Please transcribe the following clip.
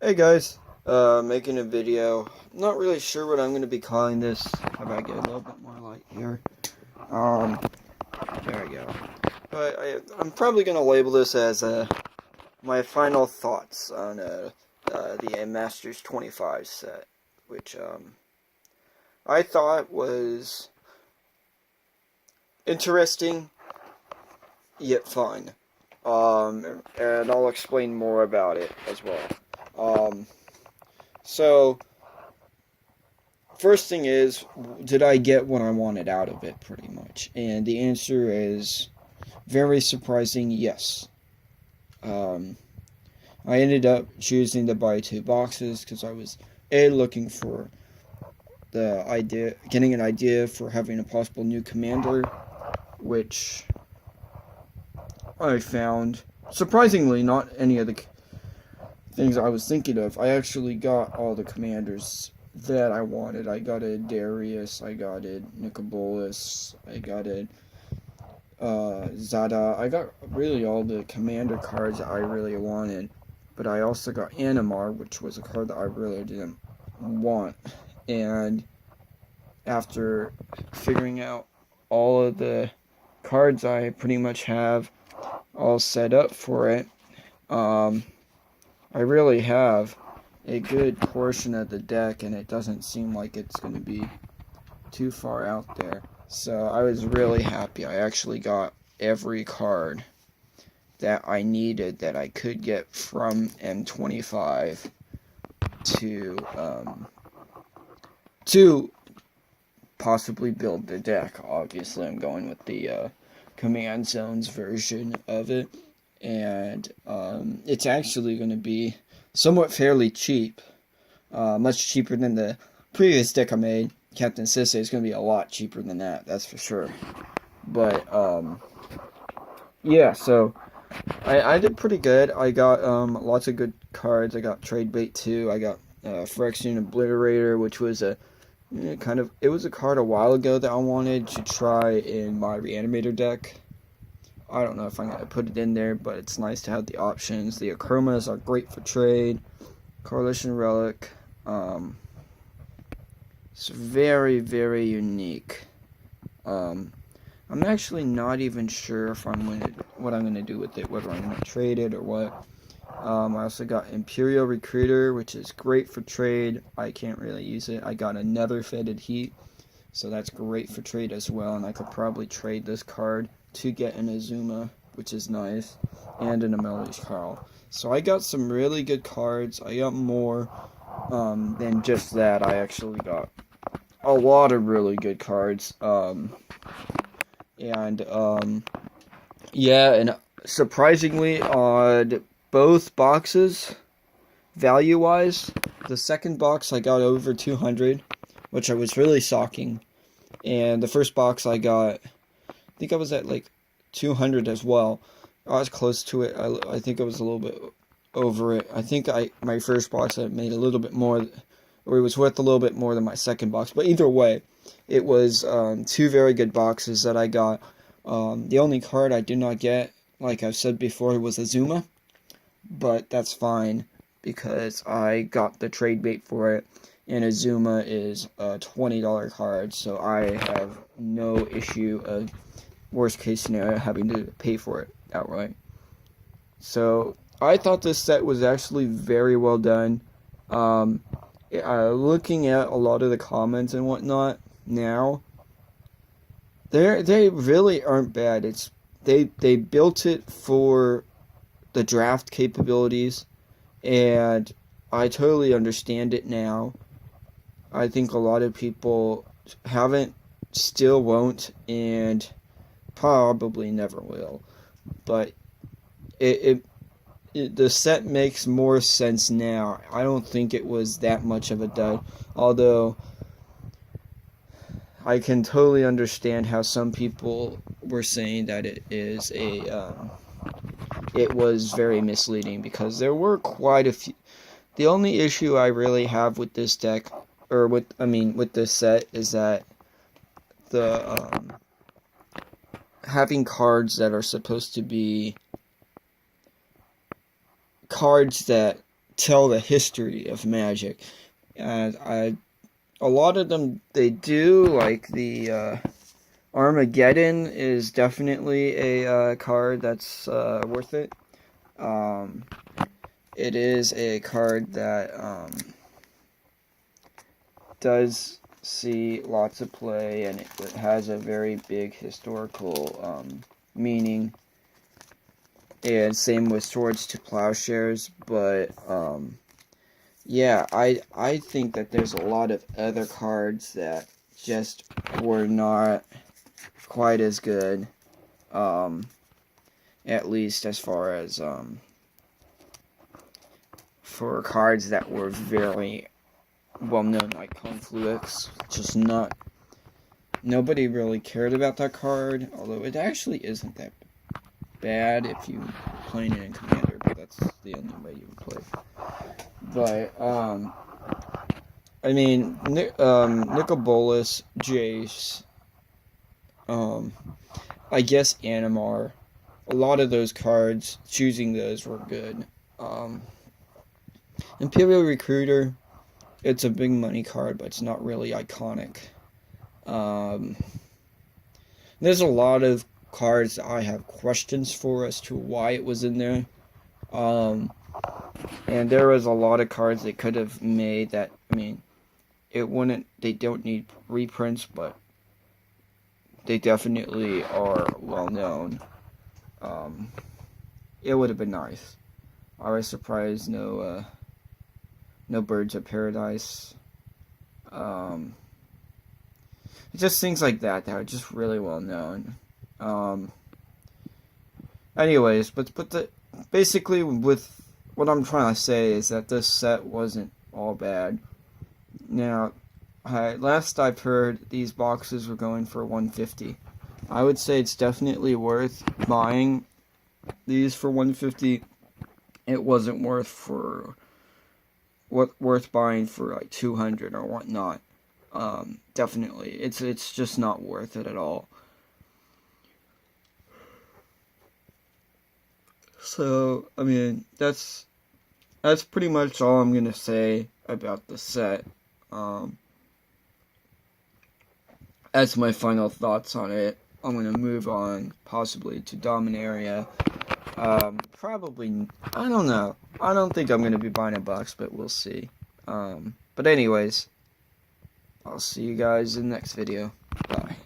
Hey guys, making a video. Not really sure what I'm going to be calling this. How about I get a little bit more light here? Um, there we go. But I'm probably going to label this as my final thoughts on the Masters 25 set, which I thought was interesting yet fun. And I'll explain more about it as well. So first thing is, did I get what I wanted out of it, pretty much? And the answer is very surprising, yes. Um, I ended up choosing to buy 2 boxes because I was looking for getting an idea for having a possible new commander, which I found surprisingly not any of the things I was thinking of. I actually got all the commanders that I wanted. I got a Darius, I got a Nicobolus, I got a Zada. I got really all the commander cards that I really wanted. But I also got Animar, which was a card that I really didn't want. And after figuring out all of the cards I pretty much have all set up for it, I really have a good portion of the deck, and it doesn't seem like it's going to be too far out there. So I was really happy. I actually got every card that I needed that I could get from M25 to possibly build the deck. Obviously, I'm going with the Command Zones version of it, and it's actually going to be somewhat fairly cheap, much cheaper than the previous deck I made. Captain Sisse is going to be a lot cheaper than that, that's for sure. But yeah, so I did pretty good. I got lots of good cards. I got Trade Bait 2. I got Phyrexian Obliterator, which was a it was a card a while ago that I wanted to try in my Reanimator deck. I don't know if I'm going to put it in there, but it's nice to have the options. The Akromas are great for trade. Coalition Relic. It's very, very unique. I'm actually not even sure if what I'm gonna do with it, whether I'm gonna trade it or what. I also got Imperial Recruiter, which is great for trade. I can't really use it. I got another Fetid Heat, so that's great for trade as well. And I could probably trade this card to get an Azuma, which is nice, and an Amelio's Carl. So I got some really good cards. I got more than just that. I actually got a lot of really good cards. Yeah, and surprisingly, on both boxes, value-wise, the second box I got over 200, which I was really shocking. And the first box I got, I think I was at like 200 as well. I was close to it. I think I was a little bit over it. I think my first box I made a little bit more, or it was worth a little bit more than my second box. But either way, it was 2 very good boxes that I got. The only card I did not get, like I've said before, was Azuma. But that's fine, because I got the trade bait for it. And Azuma is a $20 card, so I have no issue of, worst case scenario, having to pay for it outright. So I thought this set was actually very well done. Looking at a lot of the comments and whatnot now, they really aren't bad. They built it for the draft capabilities, and I totally understand it now. I think a lot of people haven't, still won't, and probably never will. But the set makes more sense now. I don't think it was that much of a dud, although I can totally understand how some people were saying that it was very misleading, because there were quite a few. The only issue I really have with this deck, or with this set, is that the having cards that are supposed to be cards that tell the history of Magic. And a lot of them, they do, like the Armageddon is definitely a card that's worth it. It is a card that does see lots of play, and it has a very big historical meaning. And same with Swords to Plowshares, but yeah, I think that there's a lot of other cards that just were not quite as good, at least as far as for cards that were very well known, like Conflux. Just not, nobody really cared about that card, although it actually isn't that bad if you playing it in Commander, but that's the only way you would play. But I mean, Nicol Bolas, Jace, I guess Animar, a lot of those cards, choosing those were good. Imperial Recruiter, it's a big money card, but it's not really iconic. There's a lot of cards that I have questions for as to why it was in there. And there was a lot of cards they could have made that, I mean, they don't need reprints, but they definitely are well known. It would have been nice. I was surprised no Birds of Paradise. Just things like that are just really well known. Anyways, but basically with what I'm trying to say is that this set wasn't all bad. Now, last I've heard, these boxes were going for $150. I would say it's definitely worth buying these for $150. It wasn't worth buying for like $200 or whatnot. Definitely, it's just not worth it at all. So, I mean, that's pretty much all I'm gonna say about the set. That's my final thoughts on it. I'm gonna move on, possibly to Dominaria. Probably, I don't know. I don't think I'm gonna be buying a box, but we'll see. But anyways, I'll see you guys in the next video. Bye.